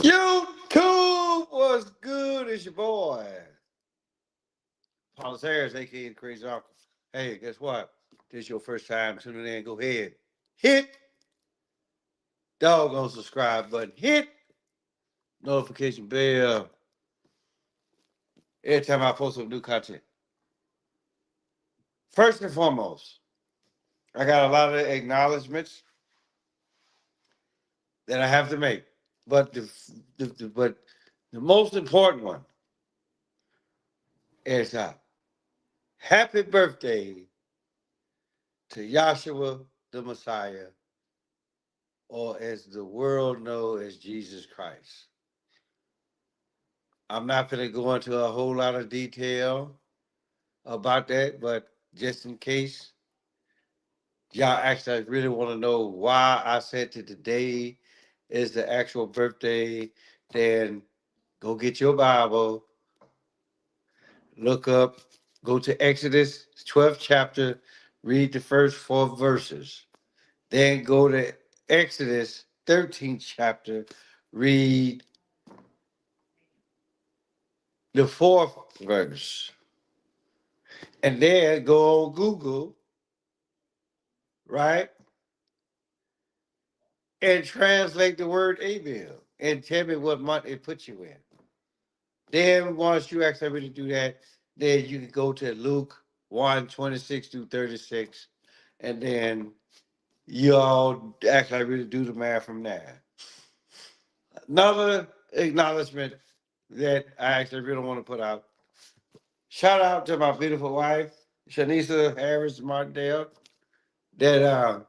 YouTube was good. It's your boy, Paul Harris, aka the Crazy Uncle. Hey, guess what? This is your first time tuning in. Go ahead, hit doggone subscribe button, hit notification bell every time I post some new content. First and foremost, I got a lot of acknowledgments that I have to make, but the most important one is happy birthday to Yahshua the Messiah, or as the world knows as Jesus Christ. I'm not going to go into a whole lot of detail about that, but just in case y'all actually really want to know why I said that today is the actual birthday, then go get your Bible, look up, go to Exodus 12th chapter, read the first 4 verses. Then go to Exodus 13th chapter, read the fourth verse. And then go on Google, right? And translate the word Abel and tell me what month it puts you in. Then once you actually really do that, then you can go to Luke 1:26 through 36. And then you all actually really do the math from there. Another acknowledgement that I actually really want to put out. Shout out to my beautiful wife, Shanisa Harris Martindale, that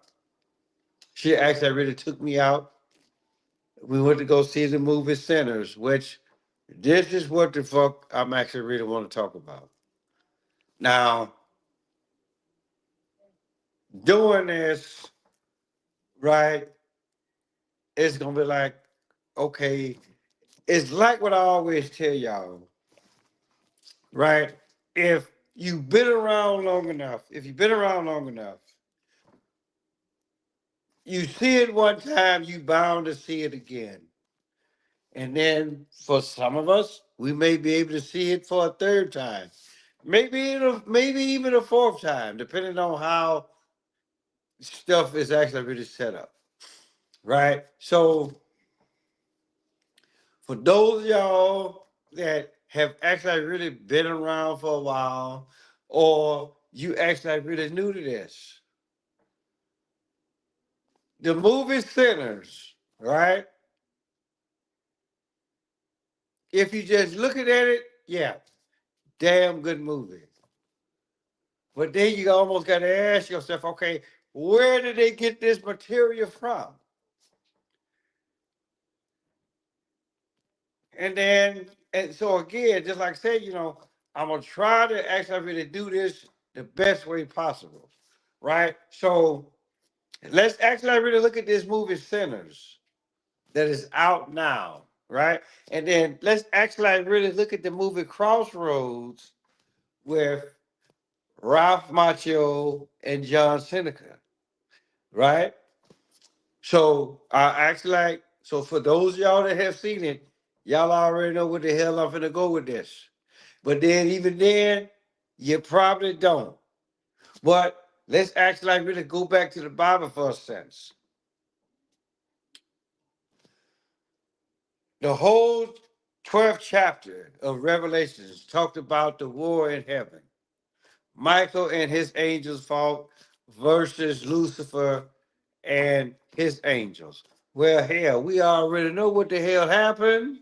she actually really took me out. We went to go see the movie Sinners, which this is what the fuck I'm actually really want to talk about. Now, doing this, right, it's gonna be like, okay, it's like what I always tell y'all, right? If you've been around long enough, you see it one time, you bound to see it again. And then for some of us, we may be able to see it for a third time. Maybe even a fourth time, depending on how stuff is actually really set up. Right? So for those of y'all that have actually really been around for a while, or you actually really new to this, the movie Sinners, right? If you just looking at it, yeah, damn good movie. But then you almost got to ask yourself, okay, where did they get this material from? And so again, just like I said, I'm gonna try to actually really do this the best way possible, right? So let's actually really look at this movie Sinners that is out now, right? And then let's actually really look at the movie Crossroads with Ralph Macchio and John Seneca, right? So I actually like so for those of y'all that have seen it, y'all already know what the hell I'm gonna go with this. But then even then, you probably don't. But let's actually like really go back to the Bible for a sense. The whole 12th chapter of Revelations talked about the war in heaven. Michael and his angels fought versus Lucifer and his angels. Well, hell, we already know what the hell happened.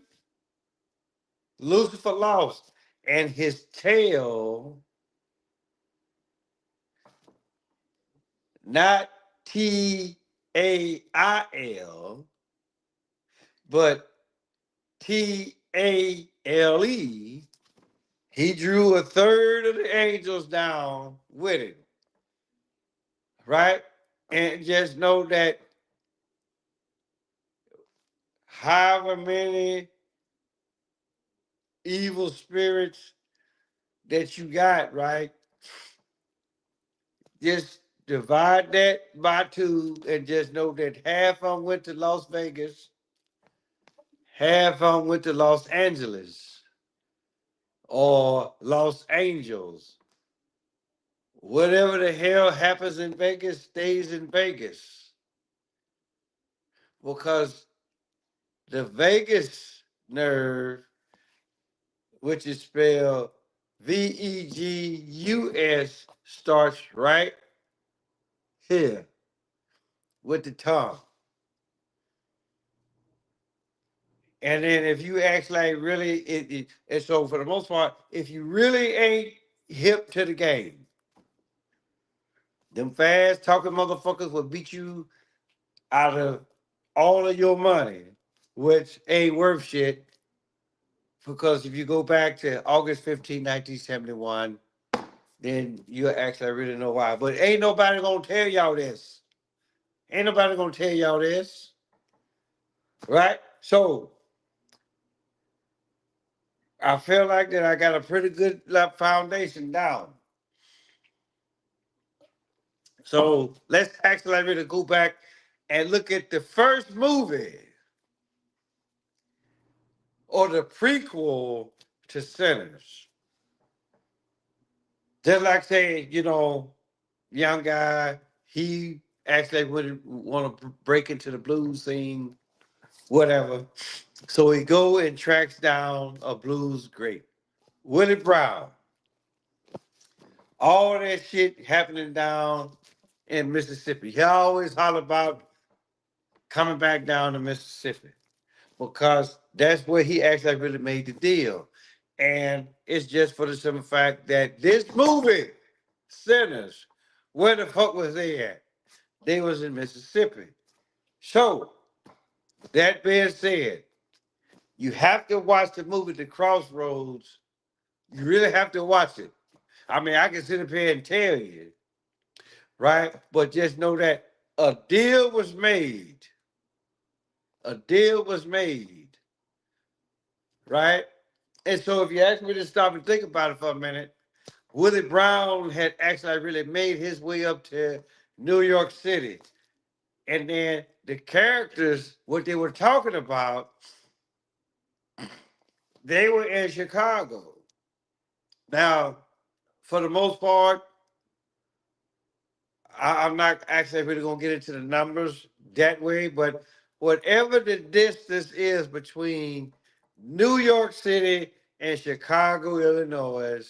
Lucifer lost, and his tail, not Tail, but Tale, he drew a third of the angels down with him, right? And just know that however many evil spirits that you got, right? Just divide that by two and just know that half of them went to Las Vegas, Half of them went to Los Angeles or Los Angeles. Whatever the hell happens in Vegas stays in Vegas. Because the Vegas nerve, which is spelled Vegus, starts right here with the tongue. And then if you act like really, and so for the most part, if you really ain't hip to the game, them fast talking motherfuckers will beat you out of all of your money, which ain't worth shit. Because if you go back to August 15, 1971, then you'll actually really know why. But ain't nobody gonna tell y'all this. Ain't nobody gonna tell y'all this. Right? So I feel like that I got a pretty good foundation down. So let's actually really go back and look at the first movie or the prequel to Sinners. Just like saying, young guy, he actually would want to break into the blues scene, whatever. So he go and tracks down a blues great, Willie Brown. All that shit happening down in Mississippi. He always holler about coming back down to Mississippi because that's where he actually really made the deal. And it's just for the simple fact that this movie, Sinners, where the fuck was they at? They was in Mississippi. So, that being said, you have to watch the movie The Crossroads. You really have to watch it. I mean, I can sit up here and tell you, right? But just know that a deal was made. A deal was made, right? And so if you ask me to stop and think about it for a minute, Willie Brown had actually really made his way up to New York City. And then the characters, what they were talking about, they were in Chicago. Now, for the most part, I'm not actually really going to get into the numbers that way, but whatever the distance is between New York City and Chicago, Illinois,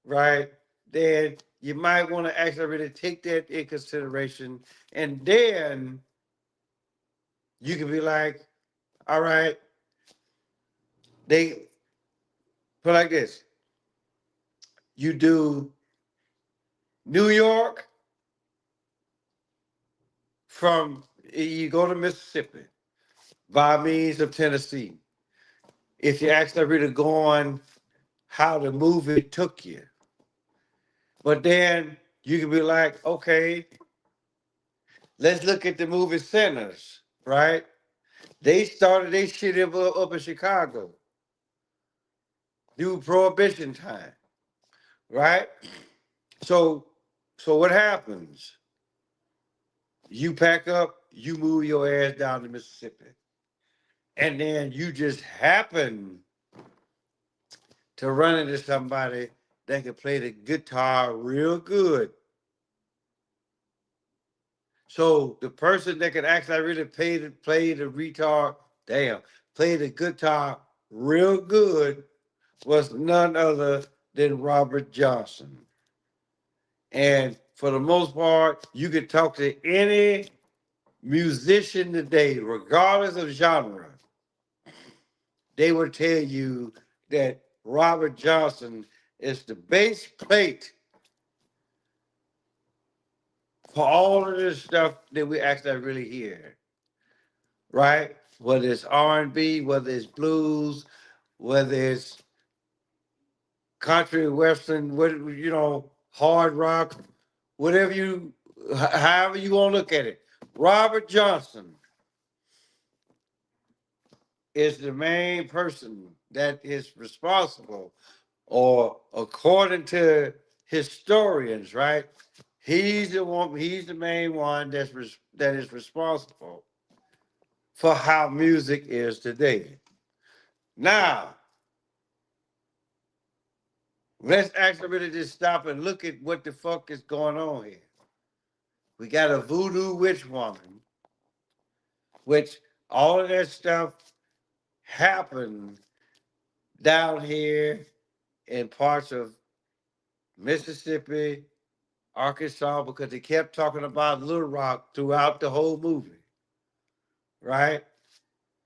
right, then you might want to actually really take that in consideration. And then you can be like, all right, they put like this. You do New York from, you go to Mississippi by means of Tennessee. If you actually really go on how the movie took you. But then you can be like, okay, let's look at the movie Sinners, right? They started their shit up in Chicago, during Prohibition time, right? So, so what happens? You pack up, you move your ass down to Mississippi, and then you just happen to run into somebody that can play the guitar real good. So the person that could actually really play the play the guitar real good was none other than Robert Johnson. And for the most part, you could talk to any musician today, regardless of genre, they would tell you that Robert Johnson is the bass plate for all of this stuff that we actually really hear, right? Whether it's R&B, whether it's blues, whether it's country, western, hard rock, whatever however you want to look at it. Robert Johnson is the main person that is responsible, or according to historians, right? He's the one. He's the main one that is responsible for how music is today. Now, let's actually really just stop and look at what the fuck is going on here. We got a voodoo witch woman, which all of that stuff happened down here in parts of Mississippi, Arkansas, because they kept talking about Little Rock throughout the whole movie, right?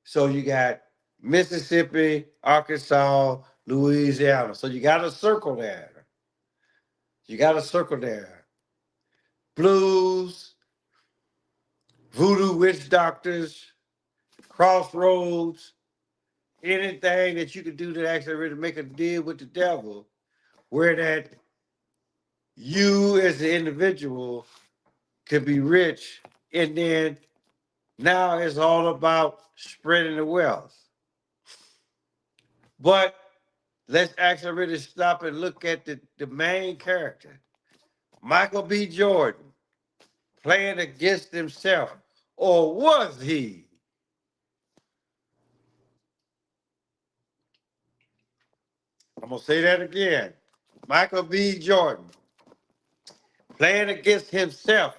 So you got Mississippi, Arkansas, Louisiana. So you got a circle there. You got a circle there. Blues, voodoo witch doctors, crossroads, anything that you could do to actually really make a deal with the devil, where that you as the individual could be rich, and then now it's all about spreading the wealth. But let's actually really stop and look at the main character, Michael B. Jordan, playing against himself. Or was he? I'm going to say that again. Michael B. Jordan, playing against himself.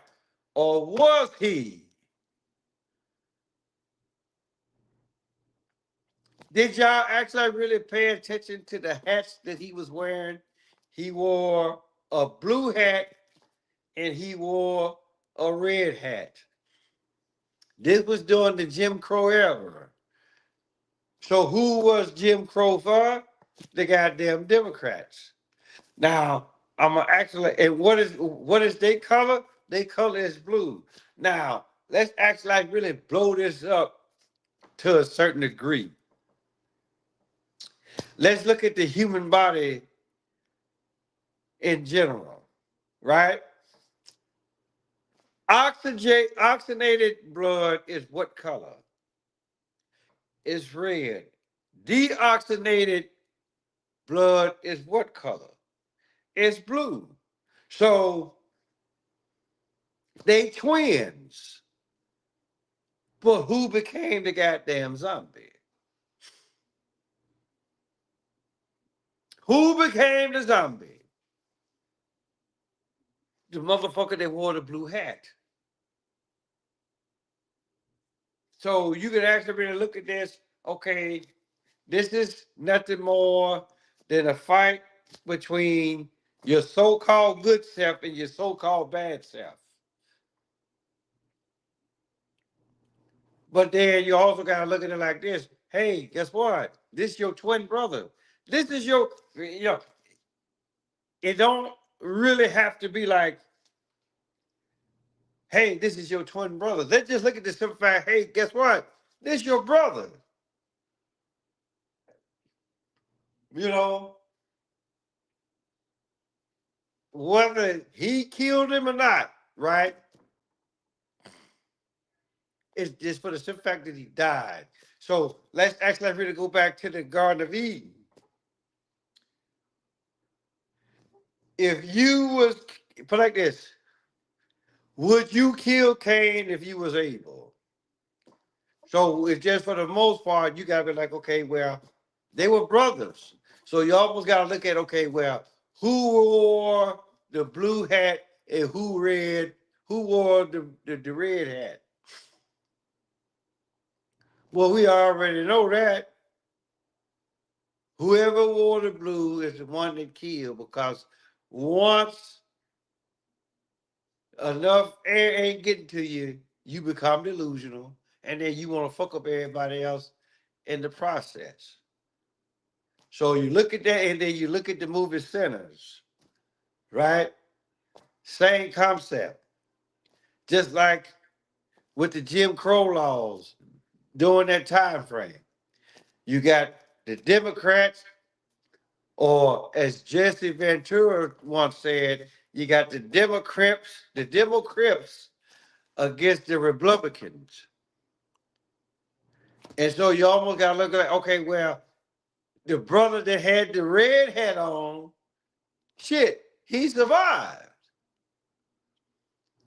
Or was he? Did y'all actually really pay attention to the hats that he was wearing? He wore a blue hat and he wore a red hat. This was during the Jim Crow era. So who was Jim Crow for? The goddamn Democrats. Now, I'm gonna actually, and what is their color? Their color is blue. Now, let's actually really blow this up to a certain degree. Let's look at the human body in general, right? Oxygenated blood is what color? It's red. Deoxygenated blood is what color? It's blue. So they twins. But who became the goddamn zombie? Who became the zombie? The motherfucker that wore the blue hat. So you can actually really look at this. Okay, this is nothing more than a fight between your so-called good self and your so-called bad self. But then you also gotta look at it like this. Hey, guess what? This is your twin brother. This is your, it don't really have to be like, hey, this is your twin brother. Let's just look at the simple fact, hey, guess what? This is your brother. You know, whether he killed him or not, right? It's just for the simple fact that he died. So let's actually really go back to the Garden of Eden. If you was put like this, would you kill Cain if you was able? So it's just for the most part, you gotta be like, okay, well, they were brothers. So you almost gotta look at, okay, well, who wore the blue hat and who wore the red hat? Well, we already know that. Whoever wore the blue is the one that killed, because once enough air ain't getting to you, you become delusional, and then you want to fuck up everybody else in the process. So you look at that, and then you look at the movie Sinners, right? Same concept. Just like with the Jim Crow laws during that time frame. You got the Democrats, or as Jesse Ventura once said, you got the Democrats against the Republicans. And so you almost got to look at, okay, well, the brother that had the red hat on, shit, he survived,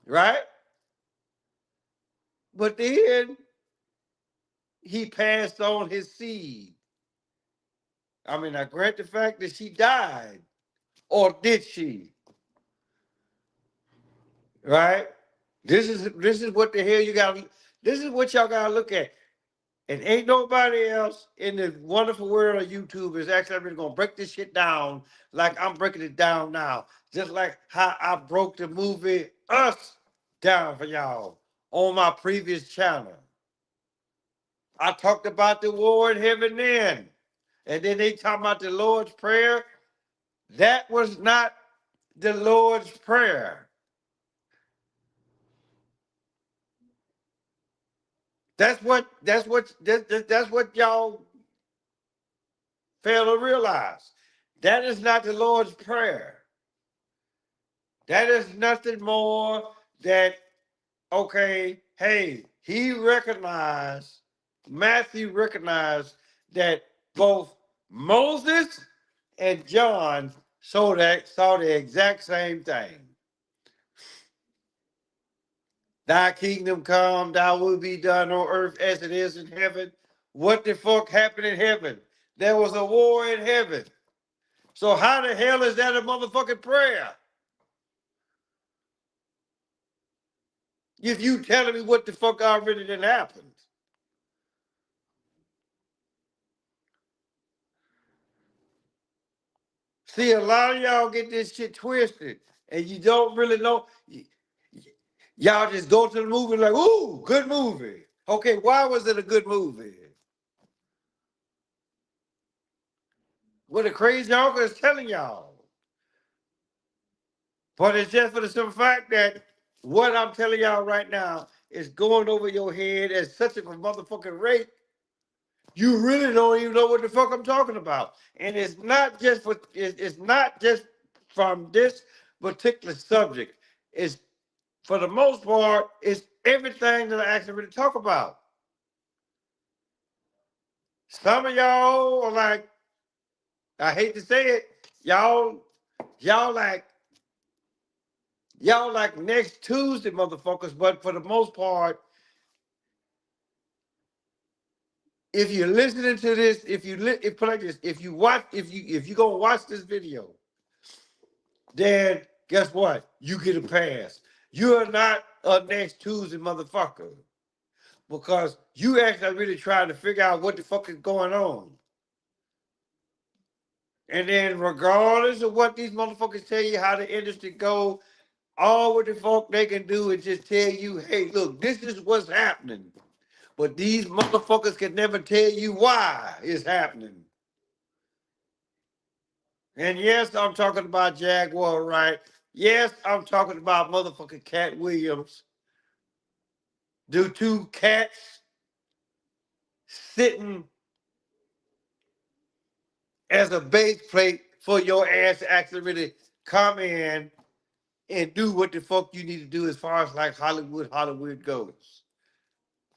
right? But then he passed on his seed. I mean, I grant the fact that she died, or did she? Right? This is what the hell you got. This is what y'all gotta look at. And ain't nobody else in the wonderful world of YouTube is actually really gonna break this shit down like I'm breaking it down now. Just like how I broke the movie Us down for y'all on my previous channel. I talked about the war in heaven then. And then they talk about the Lord's Prayer. That was not the Lord's Prayer. That's what y'all fail to realize. That is not the Lord's Prayer. That is nothing more than, okay, hey, Matthew recognized that both Moses and John saw the exact same thing. Thy kingdom come, thy will be done on earth as it is in heaven. What the fuck happened in heaven? There was a war in heaven. So how the hell is that a motherfucking prayer? If you telling me what the fuck already done happened. See, a lot of y'all get this shit twisted, and you don't really know. Y'all just go to the movie like, ooh, good movie. Okay, why was it a good movie? What the crazy uncle is telling y'all. But it's just for the simple fact that what I'm telling y'all right now is going over your head at such a motherfucking rate, you really don't even know what the fuck I'm talking about. And it's not just from this particular subject. It's for the most part, it's everything that I actually really talk about. Some of y'all are like, I hate to say it, y'all like next Tuesday motherfuckers, but for the most part, if you're listening to this, if like this, if you gonna watch this video, then guess what? You get a pass. You're not a next Tuesday motherfucker because you actually really trying to figure out what the fuck is going on. And then regardless of what these motherfuckers tell you how the industry go, all what the fuck they can do is just tell you, hey, look, this is what's happening. But these motherfuckers can never tell you why it's happening. And yes, I'm talking about Jaguar, right? Yes, I'm talking about motherfucking Cat Williams. The two cats sitting as a base plate for your ass to actually really come in and do what the fuck you need to do as far as like Hollywood goes.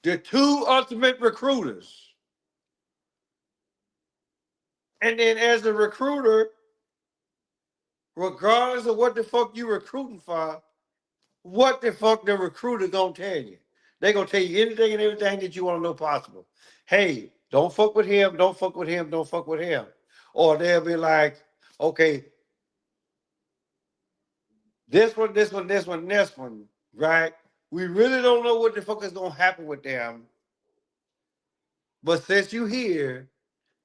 The two ultimate recruiters. And then as a recruiter, regardless of what the fuck you recruiting for, what the fuck the recruiter gonna tell you? They gonna tell you anything and everything that you want to know possible. Hey, don't fuck with him, don't fuck with him, don't fuck with him. Or they'll be like, okay, this one, right? We really don't know what the fuck is gonna happen with them. But since you here,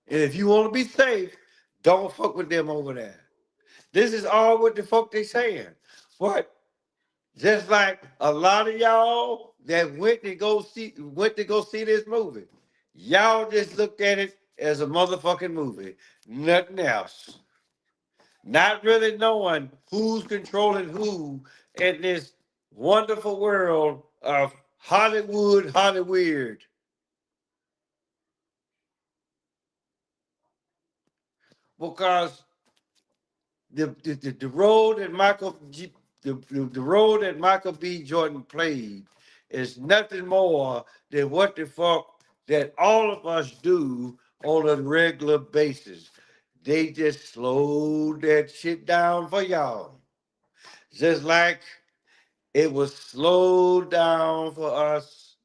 and if you want to be safe, don't fuck with them over there. This is all what the fuck they saying. But just like a lot of y'all that went to go see this movie, y'all just looked at it as a motherfucking movie, nothing else. Not really knowing who's controlling who in this wonderful world of Hollywood. Because the role that the role that Michael B. Jordan played is nothing more than what the fuck that all of us do on a regular basis. They just slowed that shit down for y'all. Just like it was slowed down for us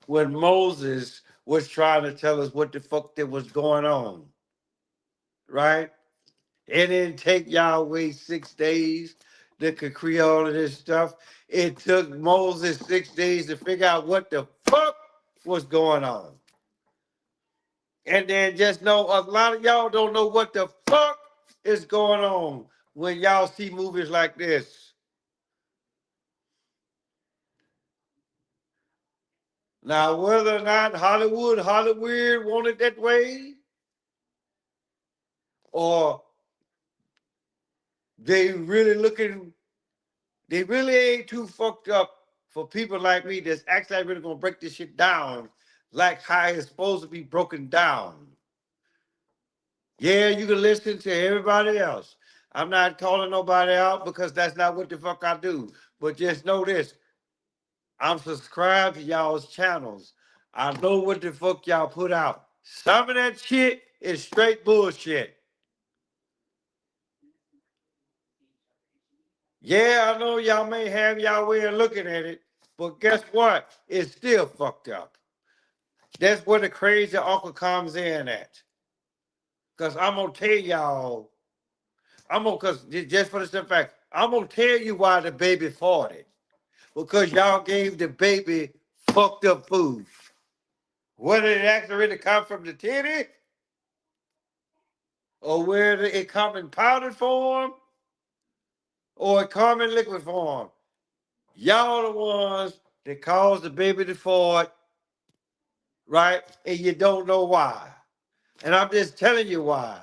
when Moses was trying to tell us what the fuck that was going on, right? It didn't take Yahweh 6 days to create all of this stuff. It took Moses 6 days to figure out what the fuck was going on. And then just know a lot of y'all don't know what the fuck is going on when y'all see movies like this. Now, whether or not Hollywood want it that way, or they really looking, they really ain't too fucked up for people like me that's actually really gonna break this shit down like how it's supposed to be broken down. Yeah, you can listen to everybody else. I'm not calling nobody out because that's not what the fuck I do. But just know this, I'm subscribed to y'all's channels. I know what the fuck y'all put out. Some of that shit is straight bullshit. Yeah, I know y'all may have y'all way of looking at it, but guess what? It's still fucked up. That's where the crazy uncle comes in at. Cause I'm gonna tell y'all, cause just for the simple fact, I'm gonna tell you why the baby fought it. Because y'all gave the baby fucked up food. Whether it actually really come from the titty, or whether it come in powdered form, or it come in liquid form. Y'all the ones that caused the baby to fart, right? And you don't know why. And I'm just telling you why.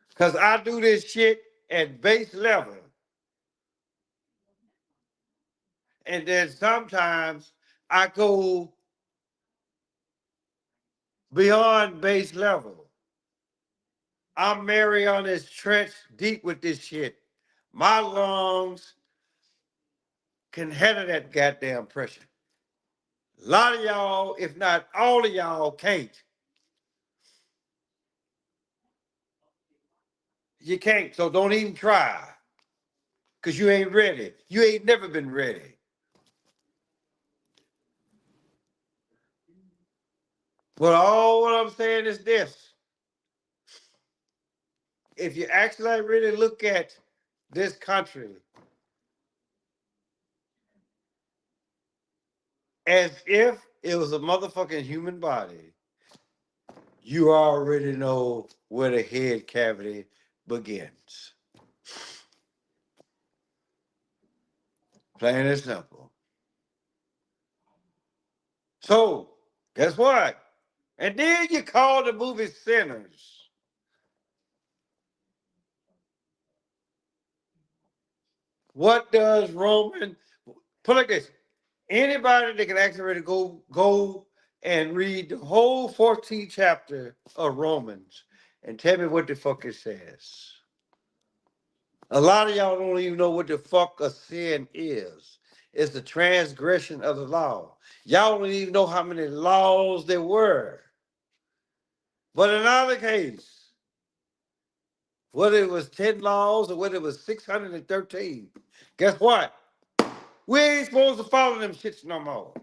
Because I do this shit at base level. And then sometimes I go beyond base level. I'm Mariana's trench deep with this shit. My lungs can handle that goddamn pressure. A lot of y'all, if not all of y'all, can't. You can't, so don't even try. Because you ain't ready. You ain't never been ready. But all what I'm saying is this. If you actually really look at this country as if it was a motherfucking human body, you already know where the head cavity begins. Plain and simple. So, guess what? And then you call the movie Sinners. What does Roman put like this? Anybody that can actually go and read the whole 14th chapter of Romans and tell me what the fuck it says. A lot of y'all don't even know what the fuck a sin is. It's the transgression of the law. Y'all don't even know how many laws there were. But in either case, whether it was 10 laws or whether it was 613, guess what? We ain't supposed to follow them shits no more.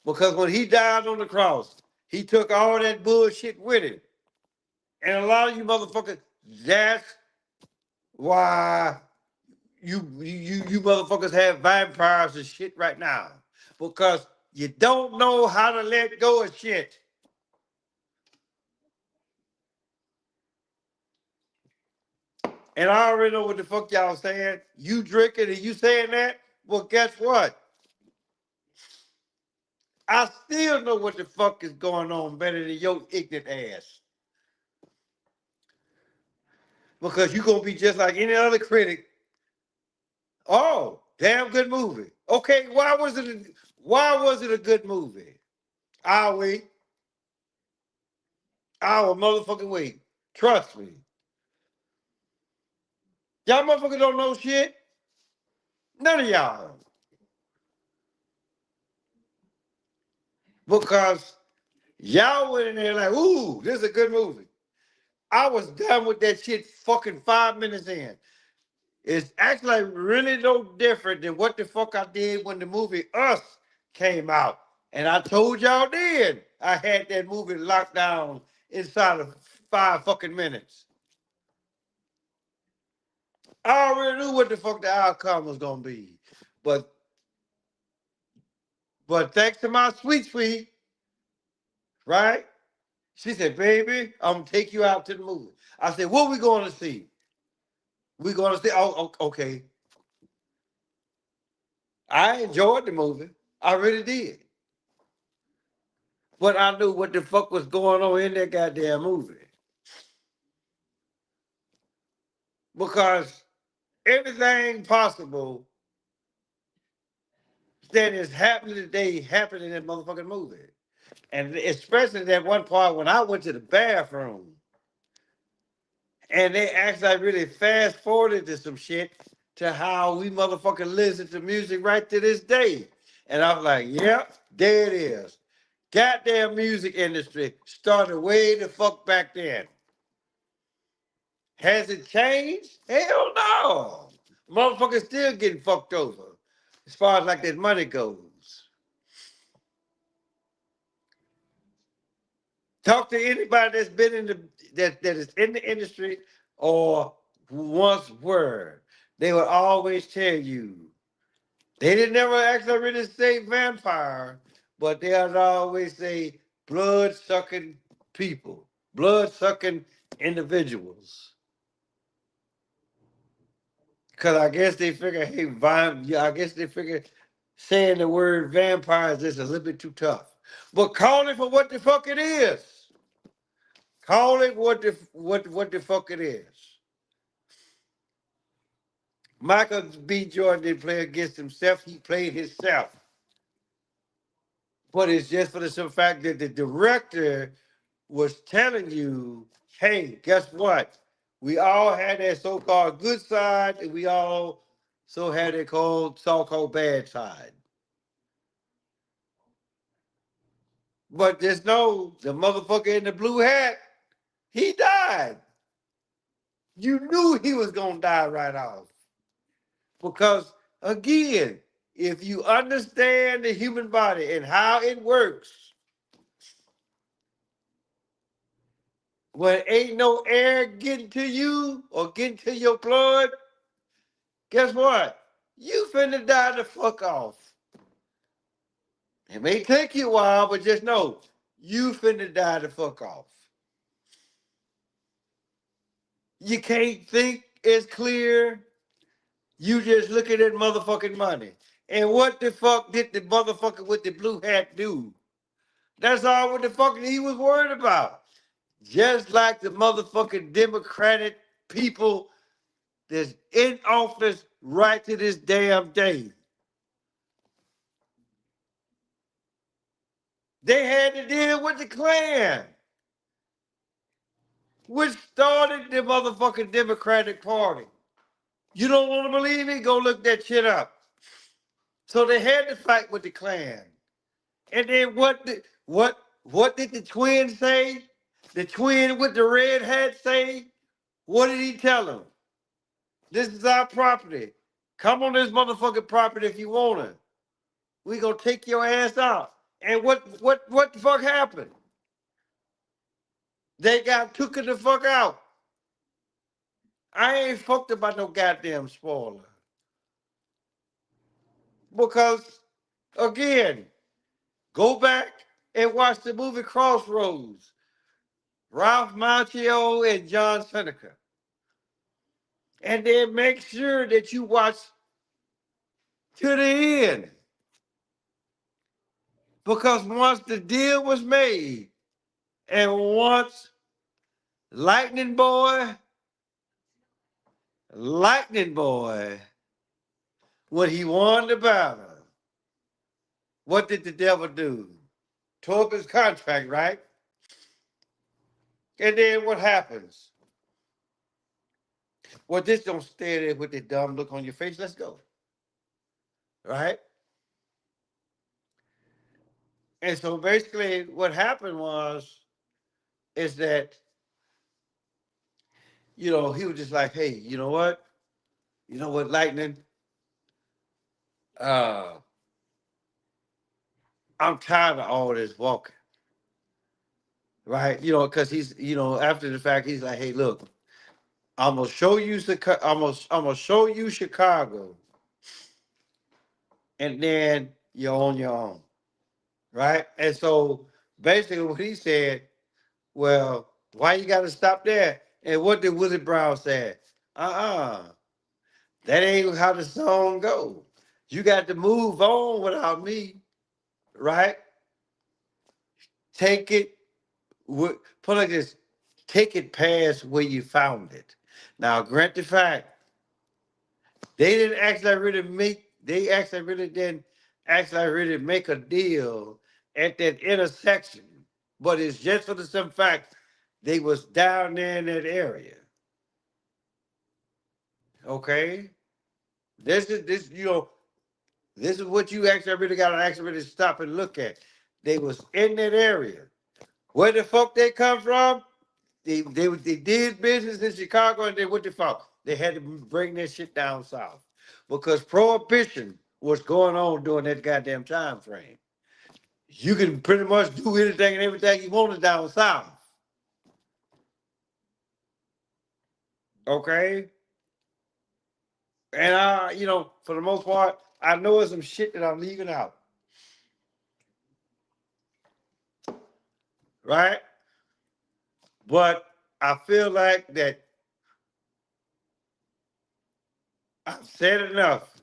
Because when he died on the cross, he took all that bullshit with him. And a lot of you motherfuckers, that's why you motherfuckers have vampires and shit right now. Because you don't know how to let go of shit. And I already know what the fuck y'all saying. You drinking and you saying that? Well, guess what? I still know what the fuck is going on better than your ignorant ass. Because you gonna be just like any other critic. Oh, damn good movie. Okay, why was it a good movie? I'll wait. I will motherfucking wait. Trust me. Y'all motherfuckers don't know shit. None of y'all. Because y'all went in there like, ooh, this is a good movie. I was done with that shit fucking 5 minutes in. It's actually really no different than what the fuck I did when the movie Us came out And I told y'all then I had that movie locked down inside of 5 fucking minutes. I already knew what the fuck the outcome was gonna be. But thanks to my sweet, right? She said, baby, I'm gonna take you out to the movie. I said, what we going to see? We going to see, okay. I enjoyed the movie. I really did. But I knew what the fuck was going on in that goddamn movie. Because everything possible that is happening today happened in that motherfucking movie. And especially that one part when I went to the bathroom and they actually really fast forwarded to some shit to how we motherfucking listen to music right to this day. And I'm like, yep, there it is. Goddamn music industry started way the fuck back then. Has it changed? Hell no. Motherfuckers still getting fucked over as far as like that money goes. Talk to anybody that's been in the that is in the industry or once were. They would always tell you. They didn't never actually really say vampire, but they would always say blood sucking people, blood sucking individuals. Cause I guess they figure, hey, yeah, I guess they figure saying the word vampire is just a little bit too tough. But call it for what the fuck it is. Call it what the fuck it is. Michael B. Jordan didn't play against himself. He played himself. But it's just for the simple fact that the director was telling you, hey, guess what? We all had that so-called good side, and we all so had that so-called bad side. But just know the motherfucker in the blue hat, he died. You knew he was gonna die right off. Because again, if you understand the human body and how it works, when ain't no air getting to you or getting to your blood, guess what? You finna die the fuck off. It may take you a while, but just know you finna die the fuck off. You can't think as clear. You just look at that motherfucking money. And what the fuck did the motherfucker with the blue hat do? That's all what the fuck he was worried about. Just like the motherfucking Democratic people that's in office right to this damn day. They had to deal with the Klan, which started the motherfucking Democratic Party. You don't want to believe me? Go look that shit up. So they had to fight with the Klan. And then what did the twin say? The twin with the red hat say? What did he tell them? This is our property. Come on this motherfucking property if you want it. We gonna take your ass out. And what the fuck happened? They got took the fuck out. I ain't fucked about no goddamn spoiler. Because again, go back and watch the movie Crossroads. Ralph Macchio and John Seneca. And then make sure that you watch to the end. Because once the deal was made, and once Lightning Boy, when he won the battle, what did the devil do? Tore up his contract, right? And then what happens? Well, just don't stay there with the dumb look on your face. Let's go. Right? And so basically what happened is that, he was just like, hey, you know what? You know what, Lightning? Uh, I'm tired of all this walking. Right? Because he's, after the fact, he's like, hey, look, I'm gonna show you I'm gonna show you Chicago, and then you're on your own. Right? And so basically what he said, well, why you gotta stop there? And what did Willie Brown say? Uh-uh. That ain't how the song go. You got to move on without me, right? Take it, put it like this, take it past where you found it. Now, grant the fact, they actually really didn't actually really make a deal at that intersection. But it's just for the simple fact they was down there in that area. Okay? This is what you actually really gotta actually really stop and look at. They was in that area. Where the fuck they come from? They did business in Chicago and they what the fuck? They had to bring that shit down south. Because prohibition was going on during that goddamn time frame. You can pretty much do anything and everything you wanted down south. Okay? And for the most part, I know there's some shit that I'm leaving out. Right? But I feel like that I've said enough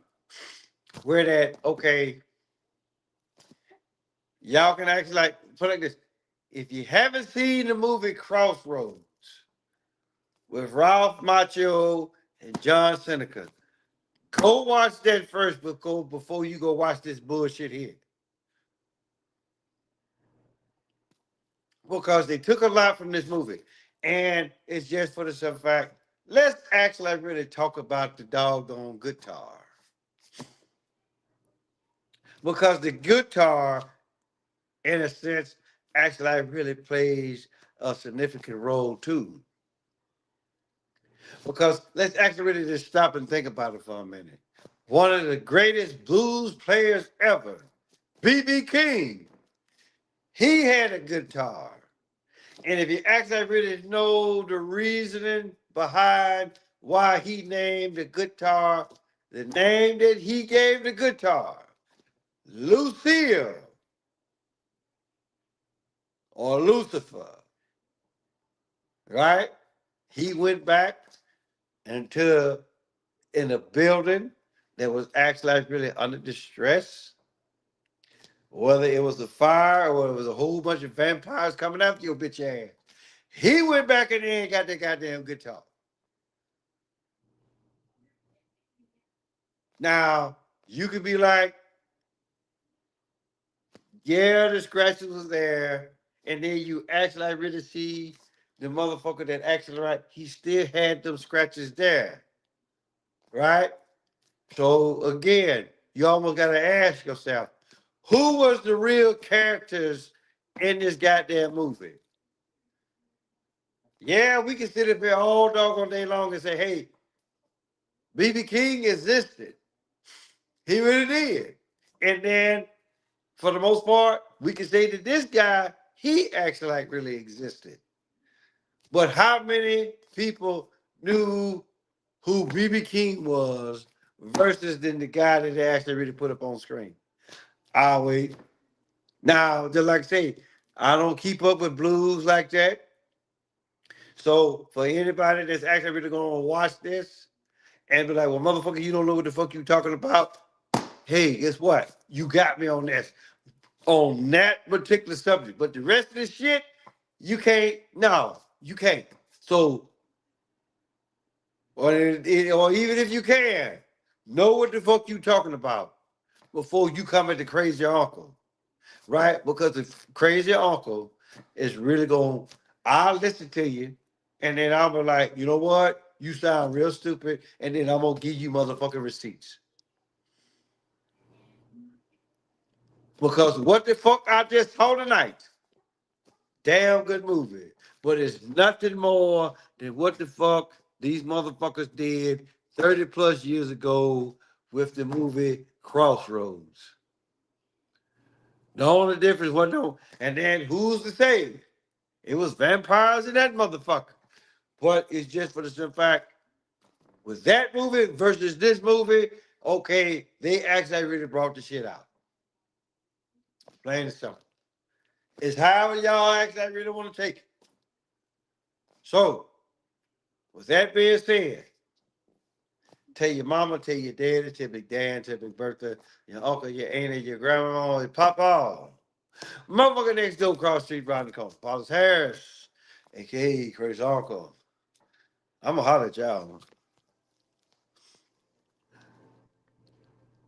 where that, okay, y'all can actually like put it like this. If you haven't seen the movie Crossroads with Ralph Macchio and John Seneca, go watch that first before you go watch this bullshit here. Because they took a lot from this movie. And it's just for the simple fact, let's actually really talk about the doggone guitar. Because the guitar, in a sense, actually really plays a significant role too. Because let's actually really just stop and think about it for a minute. One of the greatest blues players ever, B.B. King, he had a guitar. And if you actually really know the reasoning behind why he named the guitar, the name that he gave the guitar, Lucille or Lucifer, right? He went back into in a building that was actually like really under distress, whether it was a fire or it was a whole bunch of vampires coming after your bitch ass. He went back in there and got that goddamn guitar. Now, you could be like, yeah, the scratches was there, and then you actually like really see the motherfucker that actually right, he still had them scratches there, right? So again, you almost gotta ask yourself, who was the real characters in this goddamn movie? Yeah, we can sit up here all doggone day long and say, hey, B.B. King existed. He really did. And then for the most part, we can say that this guy, he actually like really existed. But how many people knew who B.B. King was versus then the guy that they actually really put up on screen? I'll wait. Now, just like I say, I don't keep up with blues like that. So for anybody that's actually really gonna watch this and be like, well, motherfucker, you don't know what the fuck you talking about. Hey, guess what? You got me on this, on that particular subject. But the rest of the shit, you can't. No, you can't. So, or even if you can, know what the fuck you talking about before you come at the crazy uncle, right? Because the crazy uncle is really going, I'll listen to you, and then I'll be like, you know what? You sound real stupid, and then I'm gonna give you motherfucking receipts. Because what the fuck I just saw tonight, damn good movie. But it's nothing more than what the fuck these motherfuckers did 30 plus years ago with the movie Crossroads. The only difference was no, and then who's to say it was vampires in that motherfucker? But it's just for the simple fact, with that movie versus this movie, okay, they actually really brought the shit out. Plain and simple. It's however y'all actually really want to take it. So, with that being said, tell your mama, tell your daddy, tell Big Dan, tell Big Bertha, your uncle, your auntie, your grandma, your papa. Motherfucker next door across the street around the corner. Paulus Harris, aka Crazy Uncle. I'm gonna holler at y'all.